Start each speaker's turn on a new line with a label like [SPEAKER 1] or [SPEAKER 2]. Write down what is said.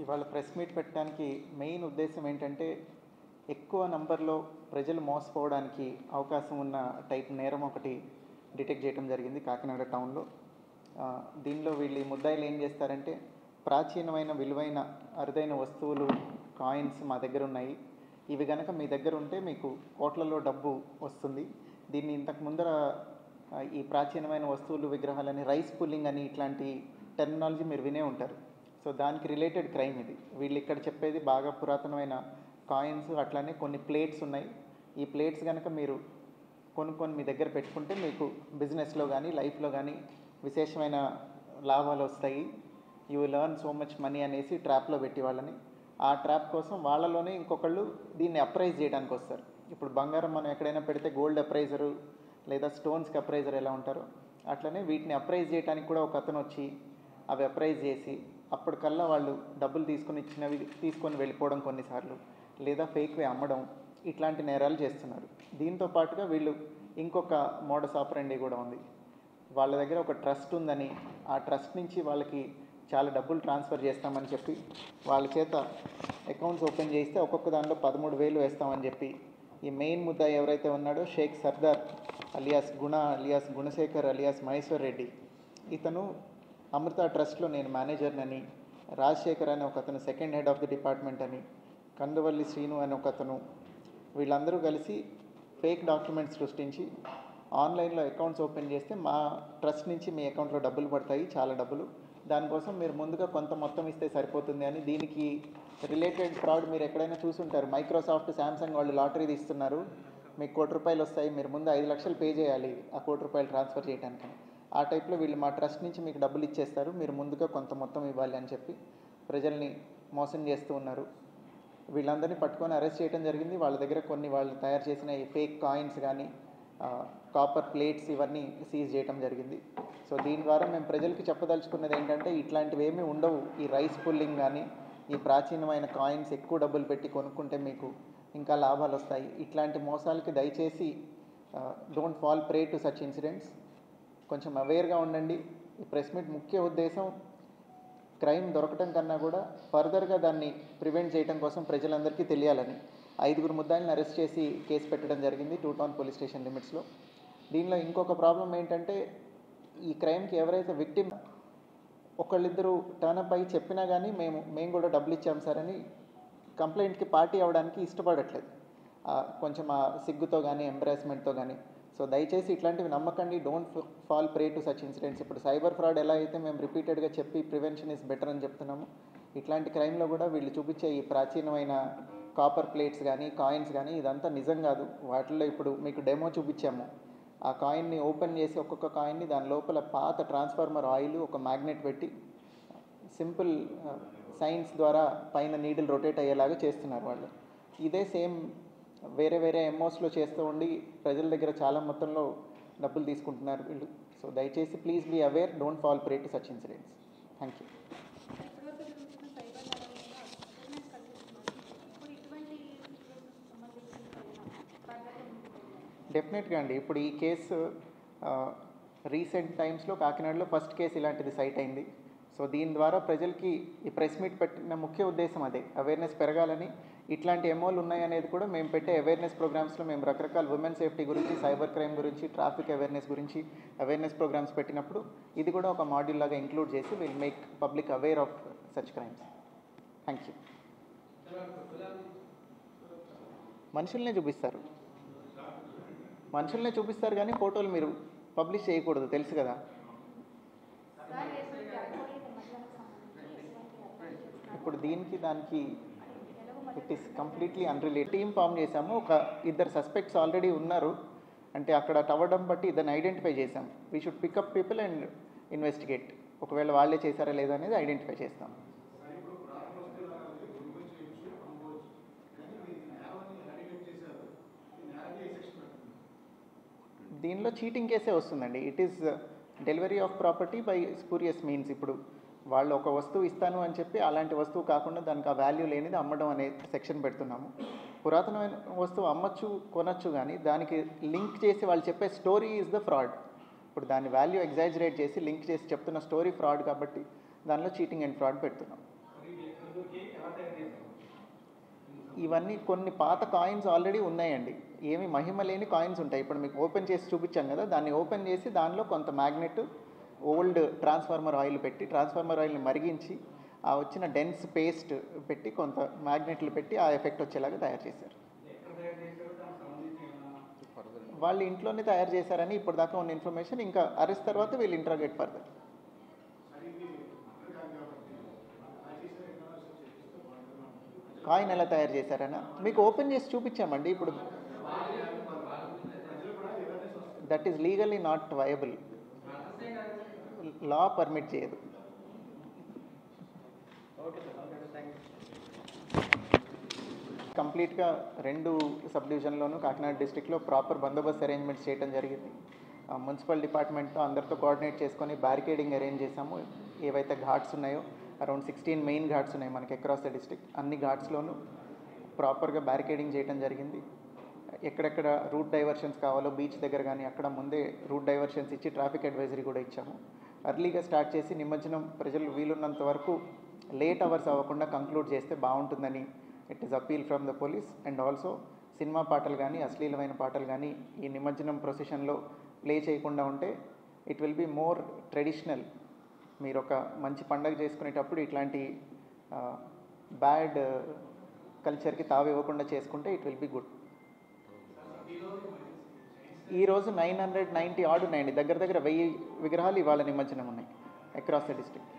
[SPEAKER 1] ఇవాళ press meet పెట్టడానికి main ఉద్దేశం ఏంటంటే ఎక్కువ నంబర్లో ప్రజలు మోసపోవడానికి అవకాశం ఉన్న టైప్ నేరం ఒకటి డిటెక్ట్ చేయడం జరిగింది కాకినాడ టౌన్లో. దీనిలో వీళ్ళు ఈ ముద్దాయిలు ఏం చేస్తారంటే ప్రాచీనమైన విలువైన అరుదైన వస్తువులు కాయిన్స్ మా దగ్గర ఉన్నాయి, ఇవి కనుక మీ దగ్గర ఉంటే మీకు కోట్లలో డబ్బు వస్తుంది. దీన్ని ఇంతకు ముందర ఈ ప్రాచీనమైన వస్తువులు విగ్రహాలని రైస్ పుల్లింగ్ అని ఇట్లాంటి టెర్మినాలజీ మీరు వినే ఉంటారు. సో దానికి రిలేటెడ్ క్రైమ్ ఇది. వీళ్ళు ఇక్కడ చెప్పేది బాగా పురాతనమైన కాయిన్స్, అట్లానే కొన్ని ప్లేట్స్ ఉన్నాయి. ఈ ప్లేట్స్ కనుక మీరు కొనుక్కొని మీ దగ్గర పెట్టుకుంటే మీకు బిజినెస్లో కానీ లైఫ్లో కానీ విశేషమైన లాభాలు వస్తాయి, you will earn so much money అనేసి ట్రాప్లో పెట్టి వాళ్ళని, ఆ ట్రాప్ కోసం వాళ్ళలోనే ఇంకొకళ్ళు దీన్ని అప్రైజ్ చేయడానికి వస్తారు. ఇప్పుడు బంగారం మనం ఎక్కడైనా పెడితే గోల్డ్ అప్రైజరు లేదా స్టోన్స్కి అప్రైజర్ ఎలా ఉంటారో అట్లనే వీటిని అప్రైజ్ చేయడానికి కూడా ఒక అతను వచ్చి అవి అప్రైజ్ చేసి అప్పటికల్లా వాళ్ళు డబ్బులు తీసుకొని వెళ్ళిపోవడం కొన్నిసార్లు, లేదా ఫేక్వే అమ్మడం, ఇట్లాంటి నేరాలు చేస్తున్నారు. దీంతో పాటుగా వీళ్ళు ఇంకొక మోడస్ ఆపరెండి కూడా ఉంది. వాళ్ళ దగ్గర ఒక ట్రస్ట్ ఉందని, ఆ ట్రస్ట్ నుంచి వాళ్ళకి చాలా డబ్బులు ట్రాన్స్ఫర్ చేస్తామని చెప్పి వాళ్ళ చేత అకౌంట్స్ ఓపెన్ చేస్తే ఒక్కొక్క దానిలో 13,000 వేస్తామని చెప్పి ఈ మెయిన్ ముద్దాయి ఎవరైతే ఉన్నాడో షేక్ సర్దార్ అలియాస్ గుణశేఖర్ అలియాస్ మహేశ్వర్ రెడ్డి, ఇతను అమృత ట్రస్ట్లో నేను మేనేజర్నని, రాజశేఖర్ అని ఒక అతను second head of the department అని, కందువల్లి శ్రీను అని ఒక అతను, వీళ్ళందరూ కలిసి ఫేక్ డాక్యుమెంట్స్ సృష్టించి ఆన్లైన్లో అకౌంట్స్ ఓపెన్ చేస్తే మా ట్రస్ట్ నుంచి మీ అకౌంట్లో డబ్బులు పడతాయి, చాలా డబ్బులు, దానికోసం మీరు ముందుగా కొంత మొత్తం ఇస్తే సరిపోతుంది అని. దీనికి రిలేటెడ్ ఫ్రాడ్ మీరు ఎక్కడైనా చూసుంటారు. మైక్రోసాఫ్ట్, శాంసంగ్ వాళ్ళు లాటరీ తీస్తున్నారు, మీకు ₹1,00,000 వస్తాయి, మీరు ముందు 5 లక్షలు పే చేయాలి ఆ ₹1,00,000 ట్రాన్స్ఫర్ చేయడానికి. ఆ టైప్లో వీళ్ళు మా ట్రస్ట్ నుంచి మీకు డబ్బులు ఇచ్చేస్తారు, మీరు ముందుగా కొంత మొత్తం ఇవ్వాలి అని చెప్పి ప్రజల్ని మోసం చేస్తూ ఉన్నారు. వీళ్ళందరినీ పట్టుకొని అరెస్ట్ చేయడం జరిగింది. వాళ్ళ దగ్గర కొన్ని వాళ్ళు తయారు చేసిన ఈ ఫేక్ కాయిన్స్ కానీ కాపర్ ప్లేట్స్ ఇవన్నీ సీజ్ చేయడం జరిగింది. సో దీని ద్వారా మేము ప్రజలకి చెప్పదలుచుకున్నది ఏంటంటే ఇట్లాంటివి ఏమీ ఉండవు. ఈ రైస్ పుల్లింగ్ కానీ ఈ ప్రాచీనమైన కాయిన్స్ ఎక్కువ డబ్బులు పెట్టి కొనుక్కుంటే మీకు ఇంకా లాభాలు వస్తాయి. ఇట్లాంటి మోసాలకి దయచేసి don't fall prey to such incidents. కొంచెం అవేర్గా ఉండండి. ఈ ప్రెస్ మీట్ ముఖ్య ఉద్దేశం క్రైమ్ దొరకటం కన్నా కూడా ఫర్దర్గా దాన్ని ప్రివెంట్ చేయడం కోసం ప్రజలందరికీ తెలియాలని 5 ముద్దాయిలను అరెస్ట్ చేసి కేసు పెట్టడం జరిగింది 2 టౌన్ పోలీస్ స్టేషన్ లిమిట్స్లో. దీనిలో ఇంకొక ప్రాబ్లం ఏంటంటే ఈ క్రైమ్కి ఎవరైతే విక్టిమ్ ఒకళ్ళిద్దరూ టర్నప్ అయ్యి చెప్పినా కానీ మేము కూడా డబ్బులు ఇచ్చాం సార్ అని కంప్లైంట్కి పార్టీ అవ్వడానికి ఇష్టపడట్లేదు, కొంచెం ఆ సిగ్గుతో కానీ ఎంబరాస్మెంట్తో కానీ. సో దయచేసి ఇట్లాంటివి నమ్మకండి. Don't fall prey to such incidents. ఇప్పుడు సైబర్ ఫ్రాడ్ ఎలా అయితే మేము రిపీటెడ్గా చెప్పి ప్రివెన్షన్ ఇస్ బెటర్ అని చెప్తున్నాము, ఇట్లాంటి క్రైమ్లో కూడా వీళ్ళు చూపించే ఈ ప్రాచీనమైన కాపర్ ప్లేట్స్ కానీ కాయిన్స్ కానీ ఇదంతా నిజం కాదు. వాటిల్లో ఇప్పుడు మీకు డెమో చూపించాము. ఆ కాయిన్ని ఓపెన్ చేసి ఒక్కొక్క కాయిన్ని దాని లోపల పాత ట్రాన్స్ఫార్మర్ ఆయిల్ ఒక మ్యాగ్నెట్ పెట్టి సింపుల్ సైన్స్ ద్వారా పైన నీడిల్ రొటేట్ అయ్యేలాగా చేస్తున్నారు వాళ్ళు. ఇదే సేమ్ వేరే ఎంఓస్లో చేస్తూ ఉండి ప్రజల దగ్గర చాలా మొత్తంలో డబ్బులు తీసుకుంటున్నారు వీళ్ళు. సో దయచేసి please be aware, don't fall prey to such incidents. Thank you. డెఫినెట్గా అండి. ఇప్పుడు ఈ కేసు రీసెంట్ టైమ్స్లో కాకినాడలో ఫస్ట్ కేసు ఇలాంటిది సైట్ అయింది. సో దీని ద్వారా ప్రజలకి ఈ ప్రెస్ మీట్ పెట్టిన ముఖ్య ఉద్దేశం అదే, అవేర్నెస్ పెరగాలని. ఇట్లాంటి ఎమోలు ఉన్నాయనేది కూడా మేము పెట్టే అవేర్నెస్ ప్రోగ్రామ్స్లో మేము రకరకాల ఉమెన్ సేఫ్టీ గురించి, సైబర్ క్రైమ్ గురించి, ట్రాఫిక్ అవేర్నెస్ గురించి అవేర్నెస్ ప్రోగ్రామ్స్ పెట్టినప్పుడు ఇది కూడా ఒక మాడ్యూల్ లాగా ఇంక్లూడ్ చేసి will make public aware of such crimes. Thank you. మనుషుల్నే చూపిస్తారు కానీ ఫోటోలు మీరు పబ్లిష్ చేయకూడదు, తెలుసు కదా. ఇప్పుడు దానికి it is completely unrelated. Team form చేశాము. ఒక 2 సస్పెక్ట్స్ ఆల్రెడీ ఉన్నారు. అంటే అక్కడ టవడం బట్టి ఇద్దరిని ఐడెంటిఫై చేశాం. We should pick up people and investigate. ఒకవేళ వాళ్ళే చేశారా లేదా అనేది ఐడెంటిఫై చేస్తాం. దీనిలో చీటింగ్ కేసే వస్తుందండి. It is delivery of property by spurious means. ఇప్పుడు వాళ్ళు ఒక వస్తువు ఇస్తాను అని చెప్పి అలాంటి వస్తువు కాకుండా దానికి ఆ వాల్యూ లేనిది అమ్మడం అనే సెక్షన్ పెడుతున్నాము. పురాతనమైన వస్తువు అమ్మచ్చు, కొనచ్చు, కానీ దానికి లింక్ చేసి వాళ్ళు చెప్పే స్టోరీ ఈజ్ ద ఫ్రాడ్. ఇప్పుడు దాని వాల్యూ ఎగ్జాజరేట్ చేసి లింక్ చేసి చెప్తున్న స్టోరీ ఫ్రాడ్ కాబట్టి దానిలో చీటింగ్ అండ్ ఫ్రాడ్ పెడుతున్నాం. ఇవన్నీ కొన్ని పాత కాయిన్స్ ఆల్రెడీ ఉన్నాయండి. ఏమి మహిమ లేని కాయిన్స్ ఉంటాయి. ఇప్పుడు మీకు ఓపెన్ చేసి చూపించాం కదా, దాన్ని ఓపెన్ చేసి దానిలో కొంత మ్యాగ్నెట్ ఓల్డ్ ట్రాన్స్ఫార్మర్ ఆయిల్ పెట్టి, ట్రాన్స్ఫార్మర్ ఆయిల్ని మరిగించి ఆ వచ్చిన డెన్స్ పేస్ట్ పెట్టి కొంత మ్యాగ్నెట్లు పెట్టి ఆ ఎఫెక్ట్ వచ్చేలాగా తయారు చేశారు. వాళ్ళు ఇంట్లోనే తయారు చేశారని ఇప్పుడు దాకా ఉన్న ఇన్ఫర్మేషన్. ఇంకా అరెస్ట్ తర్వాత వీళ్ళు ఇంట్రాగేట్ ఫర్దర్. కాయిన్ ఎలా తయారు చేశారనా మీకు ఓపెన్ చేసి చూపించామండి. ఇప్పుడు that is legally not viable, law permit చేయదు. కంప్లీట్గా 2 సబ్ డివిజన్లోనూ కాకినాడ డిస్ట్రిక్ట్లో ప్రాపర్ బందోబస్తు అరేంజ్మెంట్స్ చేయడం జరిగింది. మున్సిపల్ డిపార్ట్మెంట్తో అందరితో కోఆర్డినేట్ చేసుకొని బ్యారికేడింగ్ అరేంజ్ చేసాము. ఏవైతే ఘాట్స్ ఉన్నాయో అరౌండ్ 16 మెయిన్ ఘాట్స్ ఉన్నాయి మనకి అక్రాస్ ద డిస్ట్రిక్ట్. అన్ని ఘాట్స్లోనూ ప్రాపర్గా బ్యారికేడింగ్ చేయడం జరిగింది. ఎక్కడెక్కడ రూట్ డైవర్షన్స్ కావాలో బీచ్ దగ్గర కానీ అక్కడ ముందే రూట్ డైవర్షన్స్ ఇచ్చి ట్రాఫిక్ అడ్వైజరీ కూడా ఇచ్చాము. అర్లీగా స్టార్ట్ చేసి నిమజ్జనం ప్రజలు వీలున్నంత వరకు లేట్ అవర్స్ అవ్వకుండా కంక్లూడ్ చేస్తే బాగుంటుందని it is appeal from the police. And also cinema పాటలు కానీ అశ్లీలమైన పాటలు కానీ ఈ నిమజ్జనం ప్రొసెషన్లో ప్లే చేయకుండా ఉంటే it will be more traditional. మీరు ఒక మంచి పండగ చేసుకునేటప్పుడు ఇట్లాంటి బ్యాడ్ కల్చర్కి తావివ్వకుండా చేసుకుంటే ఇట్ విల్ బీ గుడ్. ఈరోజు 990 ఆర్డు ఉన్నాయండి. దగ్గర దగ్గర 1000 విగ్రహాలు ఇవాళ నిమజ్జనం ఉన్నాయి అక్రాస్ ద డిస్ట్రిక్ట్.